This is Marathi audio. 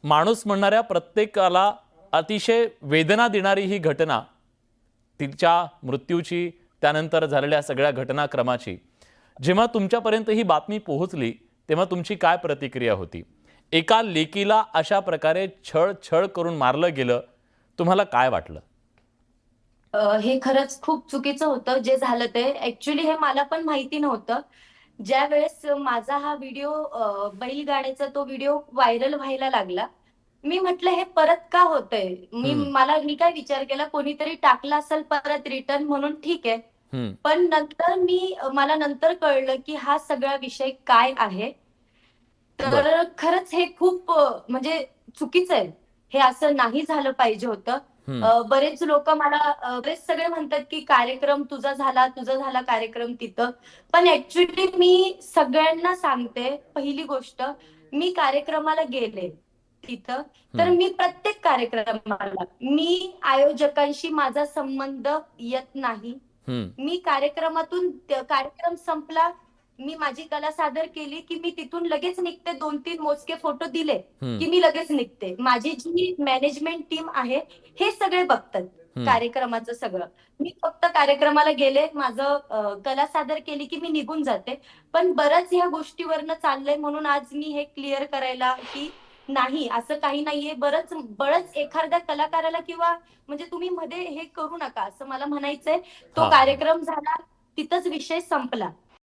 माणूस म्हणणाऱ्या प्रत्येकाला अतिशय वेदना देणारी ही घटना, तिच्या मृत्यूची, त्यानंतर झालेल्या सगळ्या घटनाक्रमाची, जेव्हा तुमच्यापर्यंत ही बातमी पोहोचली तेव्हा तुमची काय प्रतिक्रिया होती? एका लेकीला अशा प्रकारे छळ करून मारलं गेलं, तुम्हाला काय वाटलं? हे खरंच खूप चुकीचं होतं जे झालं ते. ऍक्च्युली हे मला पण माहिती नव्हतं. ज्यावेळेस माझा हा व्हिडिओ बैलगाड्याचा तो व्हिडिओ व्हायरल व्हायला लागला. मी म्हटलं हे परत का होतंय? हम्म. मी काय विचार केला कोणीतरी टाकला असेल परत रिटर्न म्हणून ठीक आहे. हम्म. पण नंतर मला नंतर कळलं की हा सगळा विषय काय आहे. बर. तर खरंच हे खूप म्हणजे चुकीचं आहे. हे असं नाही झालं पाहिजे होतं. हम्म. बरेच लोक मला बरेच सगळे म्हणतात की कार्यक्रम तुझा झाला कार्यक्रम तिथं. पण ऍक्च्युली मी सगळ्यांना सांगते, पहिली गोष्ट मी कार्यक्रमाला गेले तिथं, तर हम्म. मी प्रत्येक कार्यक्रमाला मी आयोजकांशी माझा संबंध येत नाही. हम्म. मी कार्यक्रम संपला, मी माझी कला सादर केली की मी तिथून लगेच निघते. 2-3 मोजके फोटो दिले हम्म. की मी लगेच निघते. माझी जी मॅनेजमेंट टीम आहे हे सगळे बघतात हम्म. कार्यक्रमाचं सगळं. मी फक्त कार्यक्रमाला गेले, माझं कला सादर केली की मी निघून जाते. पण बरंच ह्या गोष्टीवरनं चाललंय म्हणून आज मी हे क्लिअर करायला की नाही, असं काही नाहीये. बरंच एखाद्या कलाकाराला किंवा म्हणजे तुम्ही मध्ये हे करू नका असं मला म्हणायचंय. तो हा. कार्यक्रम झाला, तिथंच विषय संपला.